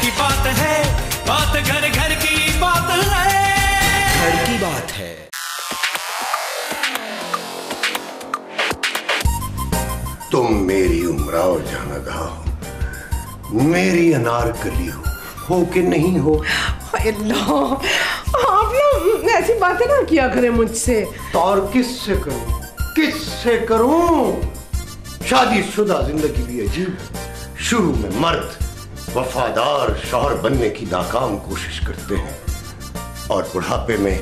की बात है, बात घर घर की बात है, घर की बात है। तुम मेरी उमराव जहांगीर हो, मेरी अनारकली हो कि नहीं हो? अल्लाह, आप ना ऐसी बातें ना किया करें मुझसे। तो और किससे करूं, किससे करूं? शादीशुदा जिंदगी भी अजीब है। शुरू में मर्द वफादार शौहर बनने की नाकाम कोशिश करते हैं और बुढ़ापे में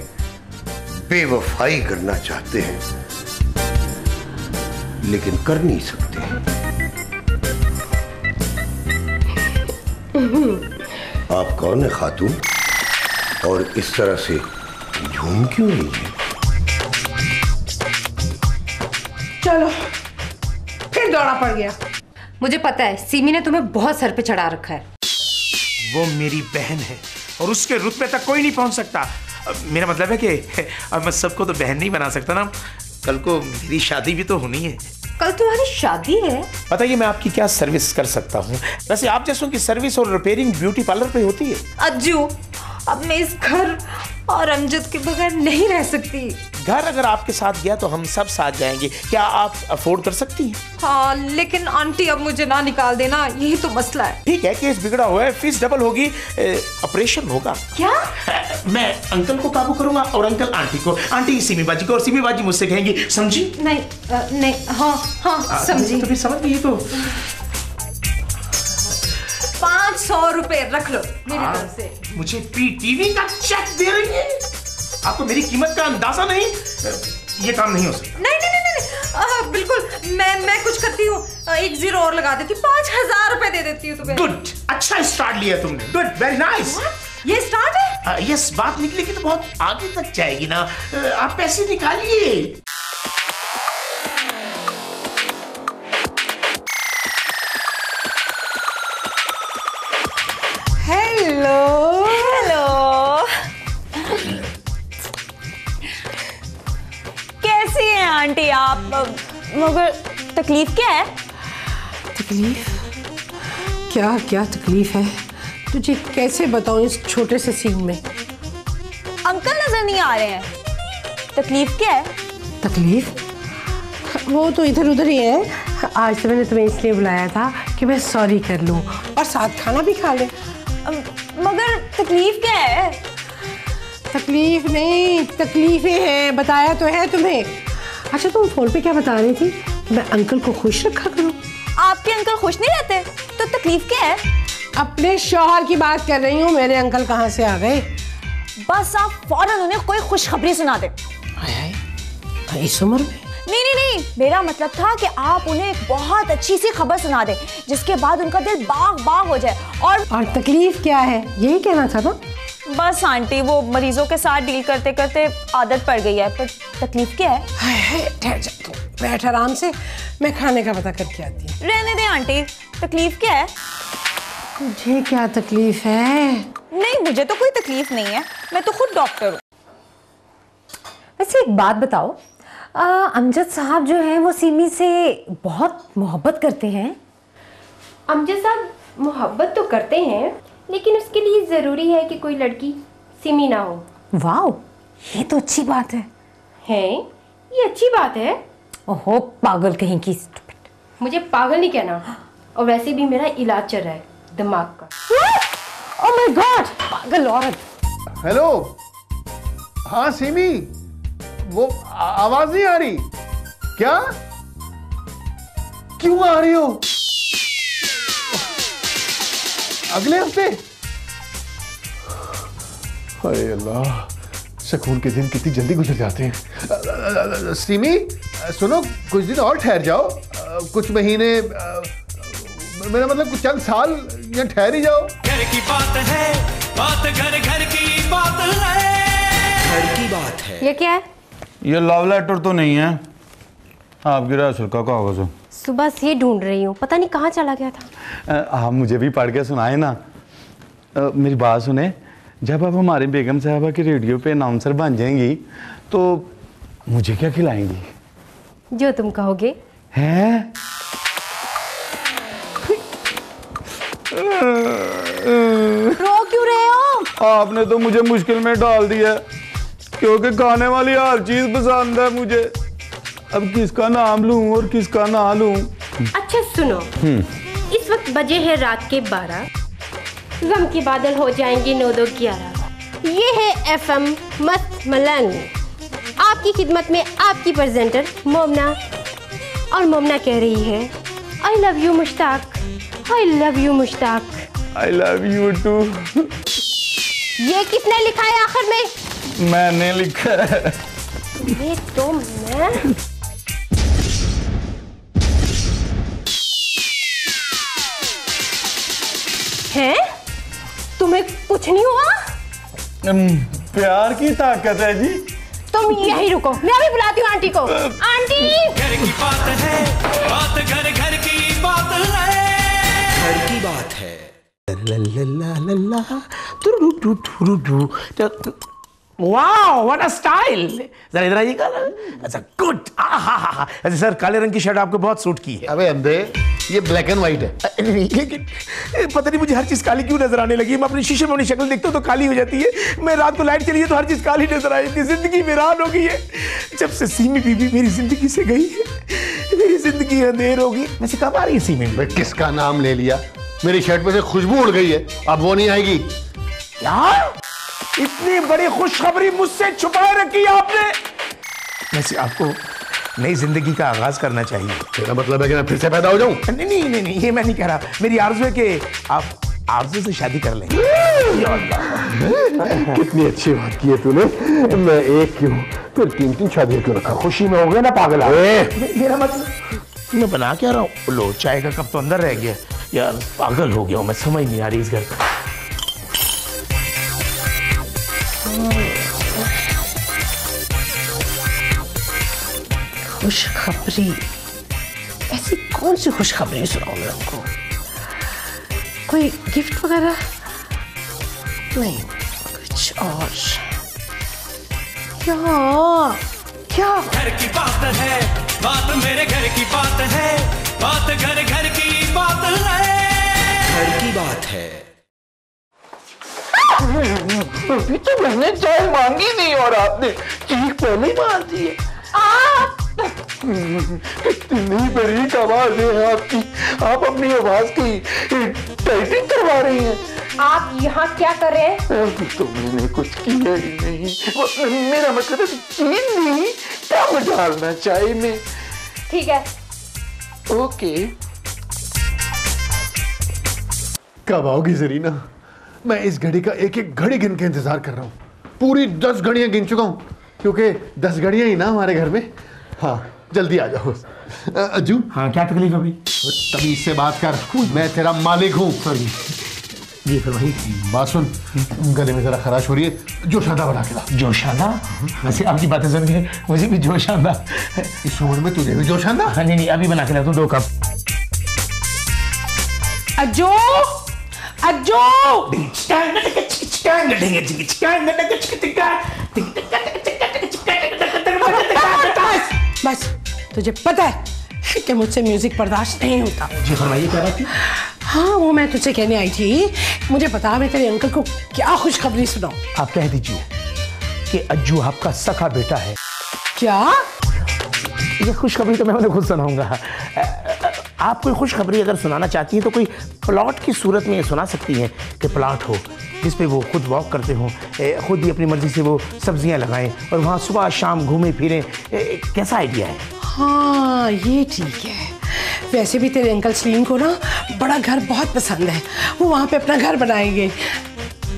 बेवफाई करना चाहते हैं, लेकिन कर नहीं सकते। आप कौन है खातून, और इस तरह से झूम क्यों रही है? चलो फिर दौड़ा पड़ गया। मुझे पता है सीमी ने तुम्हें बहुत सर पे चढ़ा रखा है। वो मेरी बहन है और उसके रुतबे तक कोई नहीं पहुंच सकता। मेरा मतलब है कि अब मैं सबको तो बहन नहीं बना सकता ना। कल को मेरी शादी भी तो होनी है। कल तुम्हारी शादी है? बताइए मैं आपकी क्या सर्विस कर सकता हूँ? वैसे आप जैसों की सर्विस और रिपेयरिंग ब्यूटी पार्लर पे होती है। अज्जू, अब मैं इस घर और अमजद के बगैर नहीं रह सकती। घर अगर आपके साथ गया तो हम सब साथ जाएंगे। क्या आप अफोर्ड कर सकती हैं? हाँ, लेकिन आंटी अब मुझे ना निकाल देना, यही तो मसला है। ठीक है, केस बिगड़ा हुआ है, फीस डबल होगी, ऑपरेशन होगा। क्या? मैं अंकल को काबू करूंगा और अंकल आंटी को, आंटी सिमी बाजी को और सिमी बाजी मुझसे कहेंगी, समझी? नहीं, हाँ समझी। तो फिर समझ गई तो 500 रुपए रख लो मेरी तरफ से। मुझे पीटीवी का चेक दे रही है? आपको मेरी कीमत का अंदाजा नहीं? ये काम नहीं हो सकता। नहीं, बिल्कुल। मैं कुछ करती हूँ, 1 0 और लगा देती, 5000 रुपए दे देती हूँ तुम्हें। गुड, अच्छा स्टार्ट लिया तुमने। Good, very nice. ये स्टार्ट है? यस, बात निकलेगी तो बहुत आगे तक जाएगी ना। आप पैसे निकालिए। हेलो। कैसी हैं आंटी आप? मगर तकलीफ क्या है? तकलीफ? क्या क्या तकलीफ है? तुझे कैसे बताऊं इस छोटे से सीन में? अंकल नजर नहीं आ रहे हैं। तकलीफ क्या है? तकलीफ? वो तो इधर उधर ही है। आज तो मैंने तुम्हें इसलिए बुलाया था कि मैं सॉरी कर लूं और साथ खाना भी खा ले। मगर तकलीफ क्या है? तकलीफ नहीं, तकलीफें हैं, बताया तो है तुम्हें। अच्छा, तुम फोन पे क्या बता रही थी? मैं अंकल को खुश रखा करूं। आपके अंकल खुश नहीं रहते तो तकलीफ क्या है? अपने शौहर की बात कर रही हूँ। मेरे अंकल कहाँ से आ गए? बस आप फौरन उन्हें कोई खुशखबरी सुना दे। इस उम्र में? नहीं, मेरा मतलब था कि आप उन्हें एक बहुत अच्छी सी खबर सुना दें जिसके बाद उनका दिल बाग बाग हो जाए। और तकलीफ क्या है, यही कहना था ना? बस आंटी, वो मरीजों के साथ डील करते करते आदत पड़ गई है। पर तकलीफ क्या है? ठहर जा तू, बैठ आराम से, मैं खाने का पता करके आती हूँ। रहने दे आंटी, तकलीफ क्या है? मुझे क्या तकलीफ है? नहीं, मुझे तो कोई तकलीफ नहीं है, मैं तो खुद डॉक्टर हूँ। वैसे एक बात बताओ, अमजद साहब जो हैं वो सिमी से बहुत मोहब्बत करते हैं। अमजद साहब मोहब्बत तो करते हैं, लेकिन उसके लिए ज़रूरी है कि कोई लड़की सिमी ना हो। वाह, ये तो अच्छी बात है। ये अच्छी बात है? ओहो, पागल कहीं की। मुझे पागल नहीं कहना, और वैसे भी मेरा इलाज चल रहा है दिमाग का। ओह माय गॉड, पागल औरत। हेलो, हाँ सिमी, वो आवाज नहीं आ रही क्या? क्यों आ रही हो? अगले हफ्ते? अरे अल्लाह, सुकून के दिन कितनी जल्दी गुजर जाते हैं। सिमी सुनो, कुछ दिन और ठहर जाओ, कुछ महीने, मेरा मतलब कुछ चंद साल या ठहर ही जाओ। घर की बात है, बात घर घर की बात है, घर की बात है। ये क्या है? ये लव लेटर तो नहीं है, आपकी राशल का कागज है। सुबह से ढूंढ रही हूँ, पता नहीं कहाँ चला गया था। आप मुझे भी पढ़ के सुनाए ना। मेरी बात सुने, जब आप हमारे बेगम साहबा की रेडियो पे अनाउंसर बन जाएंगी तो मुझे क्या खिलाएंगी? जो तुम कहोगे। हैं? आपने तो मुझे मुश्किल में डाल दिया क्योंकि खाने वाली हर चीज पसंद है मुझे। अब किसका नाम लूं और किसका ना लूं? अच्छा सुनो, इस वक्त बजे हैं रात के 12, गम के बादल हो जाएंगे 9-2-11। ये है FM मस्त मलंग, आपकी खिदमत में आपकी प्रेजेंटर मोमना। और मोमना कह रही है I love you Mushtaq, I love you Mushtaq, I love you too. ये किसने लिखा है आखिर में? मैंने लिखा है। ये तो मैं। हैं? तुम्हें कुछ नहीं हुआ? प्यार की ताकत है जी। तुम यहीं रुको, मैं अभी बुलाती हूँ आंटी को। आंटी! घर की बात है, बात घर घर की बात है, घर की बात है। Wow what a style. जरा इधर आइएगा। अच्छा गुड। अच्छा सर, काले रंग की शर्ट आपको बहुत सूट की है। अबे अंधे, ये ब्लैक एंड व्हाइट है। लेकिन पता नहीं मुझे हर चीज काली क्यों नजर आने लगी। मैं अपने शीशे में अपनी शक्ल देखता हूँ तो काली हो जाती है। मैं रात को लाइट चली है तो हर चीज काली नजर आई। जिंदगी वीरान हो गई है। जब से सीमी बीबी मेरी जिंदगी से गई है, मेरी जिंदगी अंधेर हो गई। वैसे कब आ रही है सीमी? मैं किसका नाम ले लिया? मेरी शर्ट पे से खुशबू उड़ गई है, अब वो नहीं आएगी। यार इतनी बड़ी खुशखबरी मुझसे छुपाए रखी आपने। वैसे आपको नई जिंदगी का आगाज करना चाहिए। तेरा मतलब है कि मैं फिर से पैदा हो जाऊं? नहीं नहीं नहीं नहीं, ये मैं नहीं कह रहा। मेरी आरज़ू है कि आप आरज़ू से शादी कर लें। कितनी अच्छी बात की है तूने। मैं एक क्यों फिर 3-3 शादियां क्यों रखा? खुशी में हो गया ना पागल। मेरा मतलब मैं बना क्या रहा हूँ? लो चाय का कप तो अंदर रह गया। यार पागल हो गया हूँ मैं, समझ नहीं आ रही इस घर का। खुशखबरी? ऐसी कौन सी खुशखबरी सुनाऊं मैं आपको? कोई गिफ्ट वगैरह? नहीं, कुछ और। क्या घर की बात है, बात मेरे घर की बात है, बात घर घर की बात है, घर की बात है। अभी तो मैंने चाय मांगी नहीं और आपने चीख पहले ही मार दी है। इतनी बड़ी आवाज है आपकी, आप अपनी आवाज की टाइपिंग करवा रही हैं। आप यहाँ क्या कर रहे हैं? तो मैंने कुछ किया ही नहीं। मेरा मतलब है चीज नहीं, कम डालना चाय में। ठीक है। ओके। कब आओगी जरीना? मैं इस घड़ी का एक एक घड़ी गिन के इंतजार कर रहा हूँ। पूरी 10 घड़ियां गिन चुका हूँ क्योंकि 10 घड़ियां ही ना हमारे घर में। हाँ जल्दी आ जाओ। अज्जू। हाँ क्या तकलीफ है भाई? तमीज से बात कर, मैं तेरा मालिक हूँ। सॉरी जी फिर भाई बात सुन, गले में जरा खराश हो रही है, जोशादा बना के ला। जोशादा? वैसे आपकी बातें सुन के मुझे भी जोशादा। इस उम्र में तुझे भी जोशादा? हाँ नहीं नहीं, अभी बना के ला तू 2 कप। अज्जू, अज्जू। बस तुझे पता है कि मुझसे म्यूजिक बर्दाश्त नहीं होता। जी फरमाइए क्या बात थी? हाँ वो मैं तुझसे कहने आई थी, मुझे बता मैं तेरे अंकल को क्या खुशखबरी सुनाऊं। आप कह दीजिए कि अज्जू आपका सखा बेटा है। क्या? ये खुशखबरी तो मैं उन्हें खुद सुनाऊंगा। आप कोई खुशखबरी अगर सुनाना चाहती हैं तो कोई प्लॉट की सूरत में ये सुना सकती हैं कि प्लॉट हो जिस पे वो खुद वॉक करते हों, खुद ही अपनी मर्जी से वो सब्जियां लगाएं और वहाँ सुबह शाम घूमें फिरें। कैसा आइडिया है? हाँ ये ठीक है। वैसे भी तेरे अंकल सलीम को ना बड़ा घर बहुत पसंद है, वो वहाँ पे अपना घर बनाएंगे।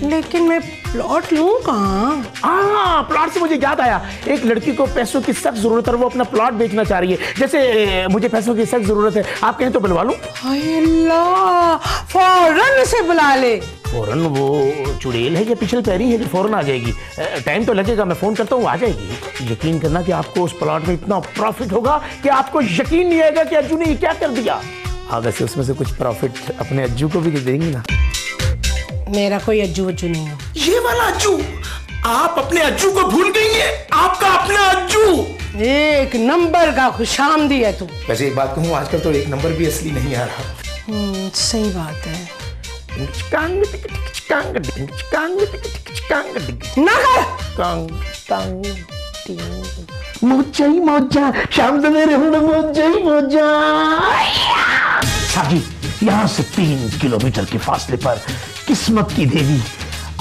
लेकिन मैं प्लॉट लूँ कहाँ? हाँ प्लॉट से मुझे याद आया, एक लड़की को पैसों की सख्त जरूरत है और वो अपना प्लॉट बेचना चाह रही है। जैसे मुझे पैसों की सख्त जरूरत है, आप कहें तो बुलवा लूं? हाय अल्लाह, फौरन से बुला ले। फौरन? वो चुड़ैल है या पिछल पैरी है कि फौरन आ जाएगी? टाइम तो लगेगा, मैं फोन करता हूँ, आ जाएगी। यकीन करना कि आपको उस प्लॉट में इतना प्रॉफिट होगा कि आपको यकीन नहीं आएगा कि अज्जू ने ये क्या कर दिया। हाँ वैसे उसमें से कुछ प्रॉफिट अपने अज्जू को भी तो देंगी ना। मेरा कोई अज्जू वज्जू नहीं है। ये वाला अज्जू? आप अपने अज्जू को भूल गई हैं? आपका अपना अज्जू एक नंबर का खुशामदी है तू। वैसे एक बात कहूँ, आजकल तो 1 नंबर भी असली नहीं आ रहा। सही बात है। मोजा शाम सवेरे मोजा। साहब जी, यहाँ से 3 किलोमीटर के फासले पर किस्मत की देवी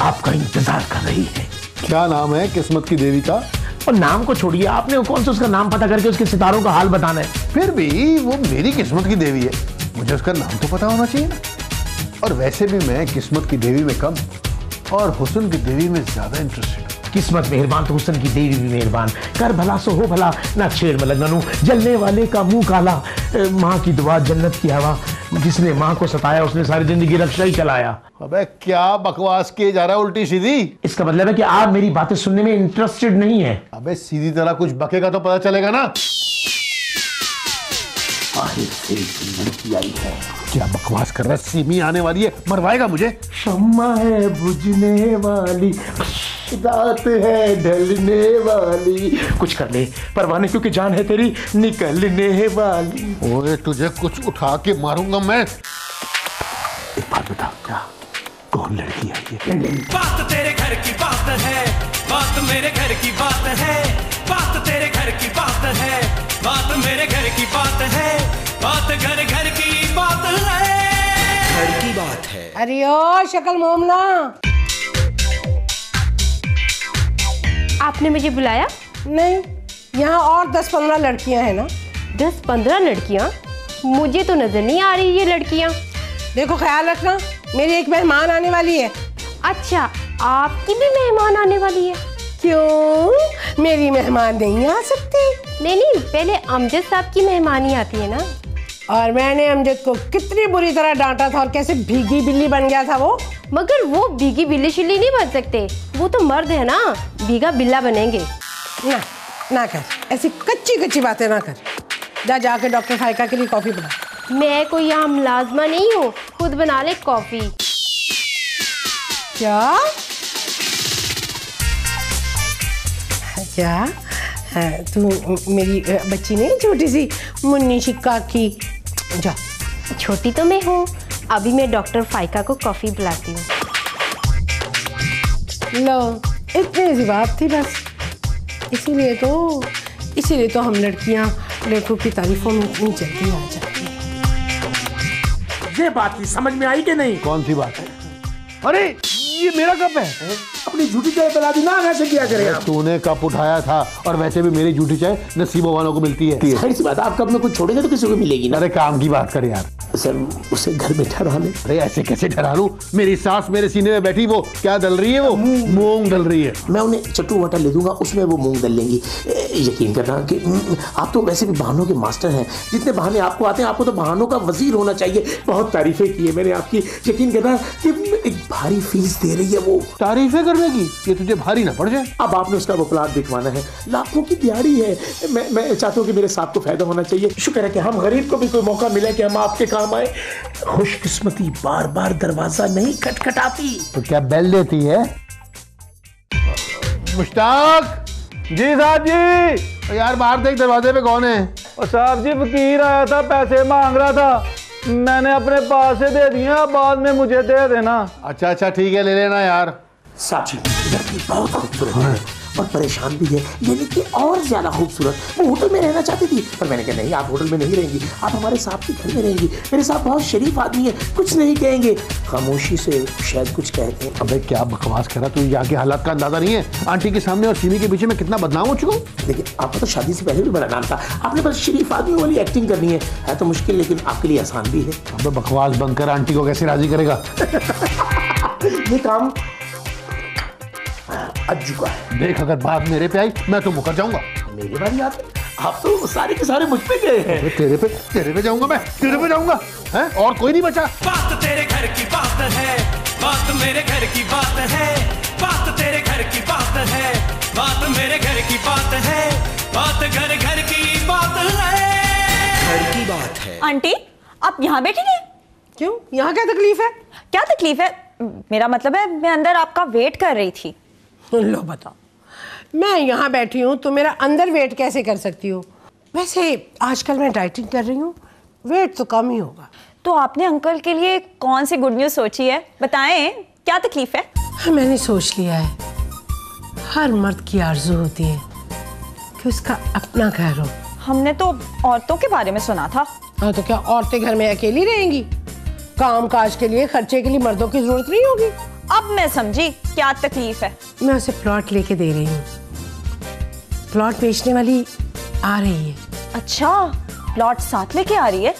आपका इंतजार कर रही है। क्या नाम है किस्मत की देवी का? और नाम को छोड़िए, आपने कौन सा उसका नाम पता करके उसके सितारों का हाल बताना है? फिर भी वो मेरी किस्मत की देवी है, मुझे उसका नाम तो पता होना चाहिए ना। और वैसे भी मैं किस्मत की देवी में कम और हुस्न की देवी में ज्यादा इंटरेस्टेड हूँ। किस्मत मेहरबान तो हुस्न की देवी भी मेहरबान। कर भला सो हो भला, ना छेड़ में लगनू, जलने वाले का मुंह काला। माँ की दुआ जन्नत की हवा, जिसने माँ को सताया उसने सारी जिंदगी रक्षा ही चलाया। अबे क्या बकवास किए जा रहा है उल्टी सीधी? इसका मतलब है कि आप मेरी बातें सुनने में इंटरेस्टेड नहीं है। अबे सीधी तरह कुछ बकेगा तो पता चलेगा ना। लड़की आई है। क्या बकवास कर रहा है? सीमी आने वाली है, मरवाएगा मुझे। शम्मा है बुझने वाली, रात है ढलने वाली। कुछ कर ले परवाने, क्योंकि जान है तेरी निकलने वाली। ओए तुझे कुछ उठा के मारूंगा मैं। एक बात बता, क्या कौन लड़की आई है? बात तेरे घर की बात है, बात मेरे घर की बात है। बात तेरे घर की बात है, बात मेरे घर की बात है। बात घर घर की बात है, घर की बात है। अरे ओ शक्ल मोमना, आपने मुझे बुलाया? नहीं, यहाँ और 10-15 लड़कियां हैं ना। 10-15 लड़कियां? मुझे तो नजर नहीं आ रही ये लड़कियां। देखो ख्याल रखना, मेरी एक मेहमान आने वाली है। अच्छा, आपकी भी मेहमान आने वाली है? क्यों, मेरी मेहमान नहीं आ सकती? नहीं, पहले अमजद साहब की मेहमानी आती है ना। और मैंने अमजद को कितनी बुरी तरह डांटा था और कैसे भीगी बिल्ली बन गया था वो। मगर वो भीगी बिल्ली शिल्ली नहीं बन सकते, वो तो मर्द है ना, भीगा बिल्ला बनेंगे। ना कर, ऐसी कच्ची बातें ना कर। जाके डॉक्टर फाइका के लिए कॉफी बना। मैं कोई यहाँ मुलाजमा नहीं हूँ, खुद बना ले कॉफी। क्या तू मेरी बच्ची नहीं, छोटी सी मुन्नी शिक्का की? जा। छोटी तो मैं हूँ, अभी मैं डॉक्टर फाइका को कॉफी बुलाती हूँ। लो, इतनी सी बात थी बस। इसीलिए तो हम लड़कियां लड़कों की तारीफों में इतनी जल्दी आ जाती हैं। ये बात समझ में आई कि नहीं? कौन सी बात है? अरे ये मेरा कप है। अपनी झूठी चाय पिला दी ना, कैसे किया करे? तूने कप उठाया था, और वैसे भी मेरी झूठी चाय नसीबों वालों को मिलती है। सही सी बात है, आप कप में कुछ छोड़ेंगे तो किसी को मिलेगी ना। अरे काम की बात कर यार। सर, उसे घर में ठहरा ले। अरे ऐसे कैसे ठहरा लूं? मेरी सास मेरे सीने में बैठी, वो क्या डल रही है? वो मूंग डल रही है। मैं उन्हें चट्टू वाटा ले दूंगा, उसमें वो मूंग डल लेंगी। यकीन करना कि आप तो वैसे भी बहानों के मास्टर हैं। जितने बहाने आपको आते हैं, आपको तो बहानों का वजीर होना चाहिए। बहुत तारीफें की है मैंने आपकी। यकीन करना कि एक भारी फीस दे रही है वो। तारीफें करने की? ये तुझे भारी ना पड़ जाए। अब आपने उसका वो प्लाट दिखवाना है, लाखों की दिहाड़ी है। मैं चाहता हूँ कि मेरे साथ को फायदा होना चाहिए। शुक्र है कि हम गरीब को भी कोई मौका मिले कि हम आपके काम आए। खुशकिस्मती बार बार दरवाजा नहीं खटखटाती। तो क्या बेल देती है? मुश्ताक जी। साहब जी, यार बाहर देख दरवाजे पे कौन है? और साहब जी, फकीर आया था, पैसे मांग रहा था, मैंने अपने पास से दे दिया, बाद में मुझे दे देना। अच्छा ठीक है, ले लेना यार। साहब जी, लड़की बहुत खूबसूरत है और परेशान भी है, यानी कि और ज्यादा खूबसूरत। वो होटल में रहना चाहती थी, पर मैंने कहा नहीं, आप होटल में नहीं रहेंगी, आप हमारे साहब के घर में रहेंगी। मेरे साहब बहुत शरीफ आदमी है, कुछ नहीं कहेंगे, खामोशी से शायद कुछ कहते हैं। अबे क्या बकवास कर रहा तू? यहाँ के हालात का अंदाजा नहीं है? आंटी के सामने और सीमी के पीछे में कितना बदनाम हो चुका हूँ। देखिए, आपका तो शादी से पहले भी बड़ा नाम था, आपने बस शरीफ आदमी वाली एक्टिंग करनी है तो मुश्किल, लेकिन आपके लिए आसान भी है। अबे बकवास बंद कर, आंटी को कैसे राजी करेगा? ये काम अज्जू का है। देख, अगर बात मेरे पे आई मैं तो मुकर जाऊंगा। मेरी बारी आती, आप तो सारे के सारे मुझ पे गए हैं। तेरे पे जाऊंगा मैं, तेरे पे जाऊंगा हैं? और कोई नहीं बचा। बात तेरे घर की बात है, बात मेरे घर की बात है। बात तेरे घर की बात है, बात मेरे घर की बात है। बात घर घर की बात है, घर की बात है। आंटी, आप यहाँ बैठी हैं? क्यों, यहाँ क्या तकलीफ है? क्या तकलीफ है? मेरा मतलब है, मैं अंदर आपका वेट कर रही थी। लो बताओ, मैं यहाँ बैठी हूँ तो मेरा अंदर वेट कैसे कर सकती हूँ? वैसे आजकल मैं डाइटिंग कर रही हूँ, वेट तो कम ही होगा। तो आपने अंकल के लिए कौन सी गुड न्यूज़ सोची है, बताएं। क्या तकलीफ है? मैंने सोच लिया है, हर मर्द की आरज़ू होती है कि उसका अपना घर हो। हमने तो औरतों के बारे में सुना था। हाँ, तो क्या औरतें घर में अकेली रहेंगी? काम काज के लिए, खर्चे के लिए मर्दों की जरूरत नहीं होगी। अब मैं समझी क्या तकलीफ है। मैं उसे प्लॉट लेके दे रही हूँ। प्लॉट बेचने वाली आ रही है। अच्छा, प्लॉट साथ लेके आ रही है?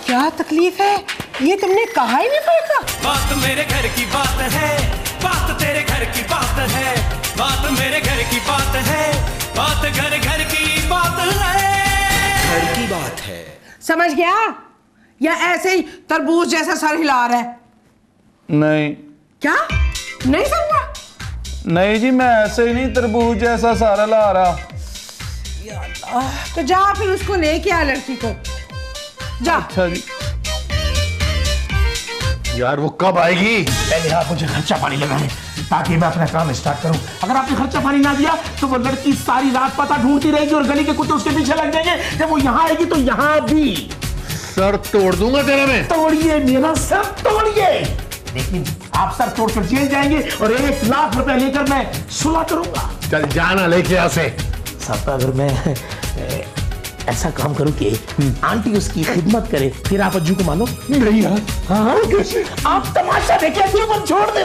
क्या तकलीफ है? ये तुमने कहा ही नहीं पड़ता। बात मेरे घर की बात है, बात तेरे घर की बात है, बात मेरे घर की बात है, बात घर घर की बात है, घर की बात है। समझ गया? या ऐसे ही तरबूज जैसा सर हिला रहा है? नहीं। क्या नहीं समझा? नहीं जी, मैं ऐसे ही नहीं तरबूज जैसा सारा ला रहा। तो जा फिर उसको लेके आ लड़की को, जा। अच्छा जी। यार वो कब आएगी? पहले आप मुझे खर्चा पानी लगाएं ताकि मैं अपना काम स्टार्ट करूं। अगर आपने खर्चा पानी ना दिया तो वो लड़की सारी रात पता ढूंढती रहेगी और गली के कुत्ते उसके पीछे लग जाएंगे। जब वो यहाँ आएगी तो यहाँ भी सर तोड़ दूंगा तेरा मैं। तोड़िए मेरा सर तोड़िए, लेकिन आप सर तोड़कर जेल जाएंगे और 1 लाख रुपए लेकर मैं सुलह करूंगा। चल जाना लेके यहाँ से। साहब अगर मैं ऐसा काम करूं कि आंटी उसकी खिदमत करे, फिर आप अज्जू को मानो? नहीं यार। हाँ कैसे? आप तमाशा देखे अज्जू को छोड़ दे।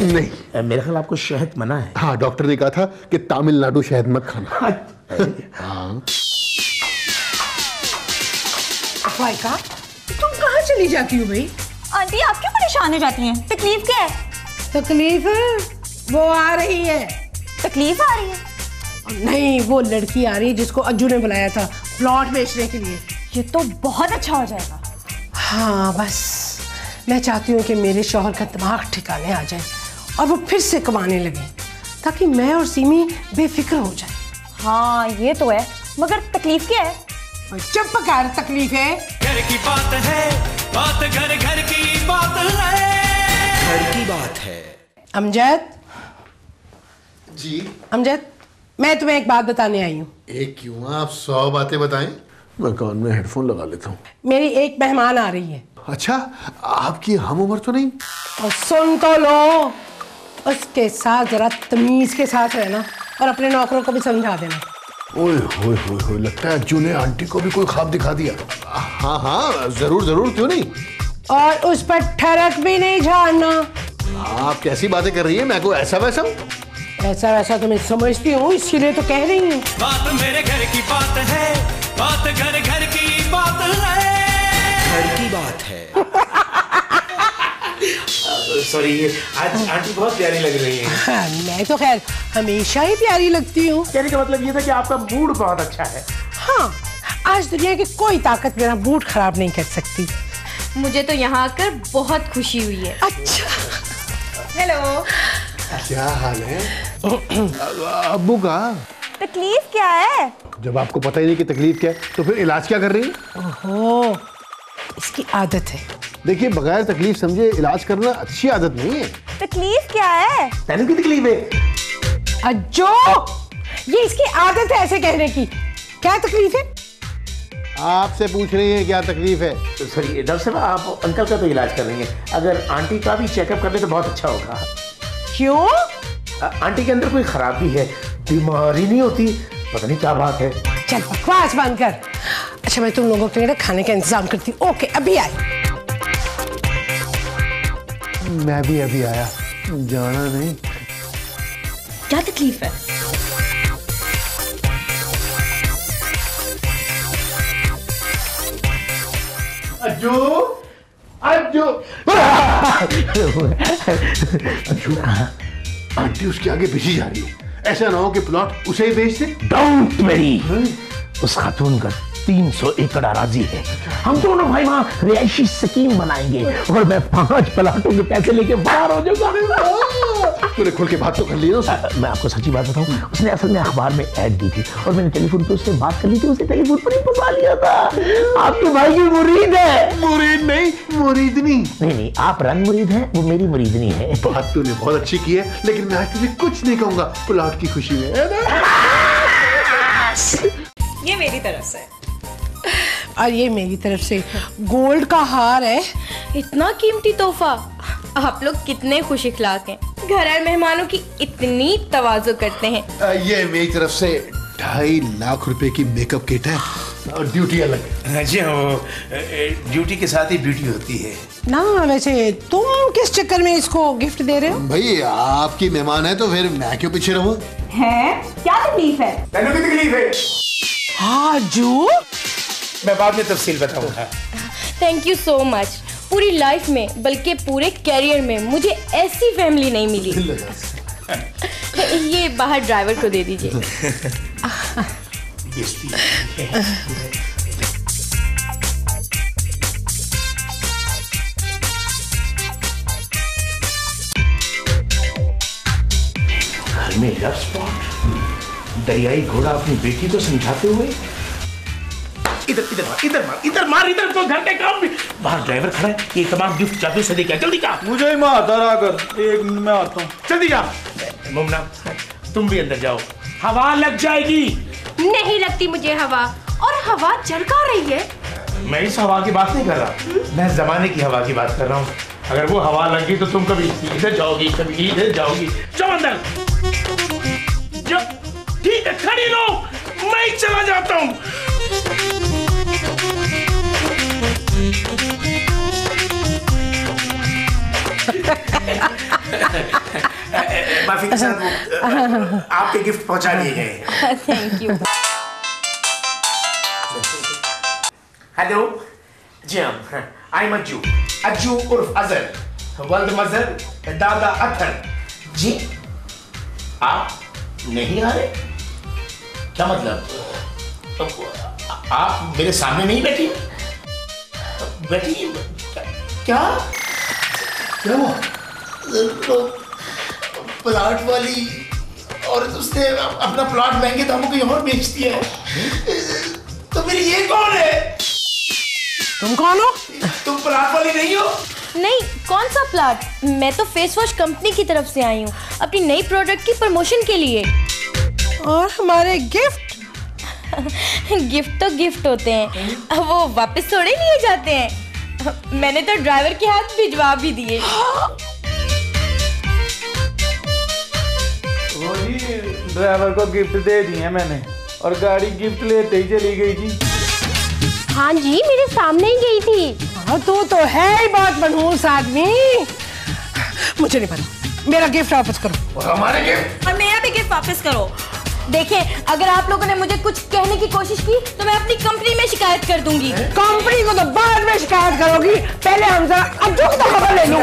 नहीं, मेरे ख्याल आपको शहद मना है। हाँ, डॉक्टर ने कहा था कि तमिलनाडु शहद मत खाना। हाँ। वाइका, तुम कहाँ चली जाती हो भाई? आंटी आप क्यों परेशान हो जाती हैं? तकलीफ क्या है? तकलीफ वो आ रही है। तकलीफ आ रही है? नहीं, वो लड़की आ रही है जिसको अज्जू ने बुलाया था प्लॉट बेचने के लिए। ये तो बहुत अच्छा हो जाएगा। हाँ, बस मैं चाहती हूँ कि मेरे शौहर का दिमाग ठिकाने आ जाए और वो फिर से कमाने लगे, ताकि मैं और सीमी बेफिक्र हो जाए। हाँ ये तो है, मगर तकलीफ क्या है? चुप कर, तकलीफ है घर की बात है, बात घर घर की बात है, घर की बात है। अमजद जी। अमजद, मैं तुम्हें एक बात बताने आई हूँ। एक क्यों, आप 100 बातें बताएं। मैं कान में हेडफोन लगा लेता हूँ। मेरी एक मेहमान आ रही है। अच्छा, आपकी हम उम्र तो नहीं? और सुन तो लो, उसके साथ जरा तमीज के साथ रहना और अपने नौकरों को भी समझा देना। ओए होए होए होए, लगता है अज्जू ने आंटी को भी कोई ख्वाब दिखा दिया। हाँ हाँ, जरूर जरूर, क्यों नहीं। और उस पर ठरक भी नहीं झाड़ना। आप कैसी बातें कर रही हैं? मैं कोई ऐसा वैसा हूँ? ऐसा वैसा तो मैं समझती हूँ, इसीलिए तो कह रही हूँ। बात मेरे घर की बात है, बात घर घर की बात है, घर की बात है। सॉरी, आज आंटी बहुत प्यारी लग रही है। हाँ, मैं तो खैर हमेशा ही प्यारी लगती हूँ। कहने का मतलब ये था कि आपका मूड बहुत अच्छा है। हाँ, आज दुनिया की कोई ताकत मेरा मूड खराब नहीं कर सकती। मुझे तो यहाँ आकर बहुत खुशी हुई है। अच्छा। हेलो, क्या हाल है? अब्बू का तकलीफ क्या है? जब आपको पता ही नहीं कि तकलीफ क्या है तो फिर इलाज क्या कर रही है? ओहो, इसकी आदत है। देखिए, बगैर तकलीफ समझे इलाज करना अच्छी आदत नहीं है। तकलीफ क्या है? तेनू की तकलीफ है? अज्जो, ये इसकी आदत है ऐसे कहने की। क्या तकलीफ है? आपसे पूछ रही है क्या तकलीफ है। तो सॉरी डॉक्टर साहब, आप अंकल का तो इलाज कर रही हैं, अगर आंटी का भी चेकअप कर ले तो बहुत अच्छा होगा। क्यों? आंटी के अंदर कोई खराबी है, बीमारी नहीं होती, पता नहीं क्या बात है। चल बकवास बंद कर। अच्छा, मैं तुम लोगों के लिए खाने का इंतजाम करती हूँ। ओके, अभी आई। मैं भी अभी आया, जाना नहीं। क्या तकलीफ है? अज्जू, अज्जू, अज्जू, आंटी उसके आगे पीछे जा रही है। ऐसा ना हो कि प्लॉट उसे ही बेच दे। डोंट वरी, उस खातून का 300 एकड़ अराजी है। हम दोनों भाई वहाँ रिहायशी स्कीम बनाएंगे और मैं 5 प्लाटों के पैसे लेके बाहर हो जाऊंगा। तूने खुल के बात तो कर ली ना। मैं आपको सच्ची बात बताऊं, उसने असल में अखबार में ऐड दी थी और मैंने टेलीफोन पे उससे बात कर ली थी, उसे टेलीफोन पर ही फंसा लिया था। आपके भाई की मुरीद है। मुरीद नहीं, मुरीदनी। नहीं, आप रंग मुरीद हैं, वो मेरी मुरीदनी है। बात तूने बहुत अच्छी की है, लेकिन मैं आज तुझे कुछ नहीं कहूंगा प्लॉट की खुशी में, है ना? ये मेरी तरफ से और ये मेरी तरफ से गोल्ड का हार है। इतना कीमती तोहफा। आप लोग कितने खुश इखलाक हैं, घर आए मेहमानों की इतनी तवाज़ु करते हैं। ये मेरी तरफ से 2.5 लाख रुपए की मेकअप किट है और ड्यूटी अलग। जी हाँ, ड्यूटी के साथ ही ब्यूटी होती है ना। वैसे तुम किस चक्कर में इसको गिफ्ट दे रहे हो? भाई आपकी मेहमान है तो फिर मैं क्यों पीछे रहूं? है क्या तकलीफ है? तेनू की तकलीफ है? हाँ जू, मैं बाद में तफसील बताऊंगा। Thank you so much. पूरी लाइफ में बल्कि पूरे कैरियर में मुझे ऐसी फैमिली नहीं मिली। ये बाहर ड्राइवर को दे दीजिए। घर में लव स्पॉट, दरियाई घोड़ा अपनी बेटी को समझाते हुए। इधर इधर मार, इधर मार, इधर मार, इधर तो घर के काम भी। बाहर ड्राइवर खड़ा है, ये तमाम गिफ्ट जादू से लेके जल्दी जा। मुझे ही माता आकर 1 मिनट में आता हूँ। जल्दी जा। मुमना तुम भी अंदर जाओ, हवा लग जाएगी। नहीं लगती मुझे हवा, और हवा चरका रही है। मैं इस हवा की बात नहीं कर रहा, मैं जमाने की हवा की बात कर रहा हूँ। अगर वो हवा लगी तो तुम कभी इधर जाओगी, कभी इधर जाओगी। जाओ अंदर। ठीक है, खड़ी रहो, मैं ही चला जाता हूँ। माफी के साथ आपके गिफ्ट पहुंचा दिए गए। Thank you. हेलो जी हाँ, आई एम अज्जू, अज्जू उर्फ अजहर, वल्द मजहर दादा अत्थर। जी आप नहीं आ रहे? क्या मतलब? आप मेरे सामने नहीं बैठी? बैठी क्या? क्या हुआ? प्लाट वाली औरत, उसने अपना प्लाट महंगे दामों कहीं और बेच दिया है। तो फिर ये कौन है? तुम कौन हो? तुम प्लाट वाली नहीं हो? नहीं, कौन सा प्लाट? मैं तो फेस वॉश कंपनी की तरफ से आई हूँ अपनी नई प्रोडक्ट की प्रमोशन के लिए। और हमारे गिफ्ट? गिफ्ट तो गिफ्ट होते हैं, वो वापस थोड़े लिए जाते हैं। मैंने तो ड्राइवर के हाथ भिजवा भी दिए। वो जी ड्राइवर को गिफ्ट दे दिए मैंने, और गाड़ी गिफ्ट लेते ही चली गई जी। हाँ जी, मेरे सामने ही गई थी। हाँ, तो है ही बहुत मनहूस आदमी। मुझे नहीं पता, मेरा गिफ्ट वापस करो। और हमारे गिफ्ट? और मेरा भी गिफ्ट वापस करो। देखिए, अगर आप लोगों ने मुझे कुछ कहने की कोशिश की तो मैं अपनी कंपनी में शिकायत कर दूंगी। कंपनी को तो बाद में शिकायत करोगी, पहले हम जरा अज्जू की खबर ले लो।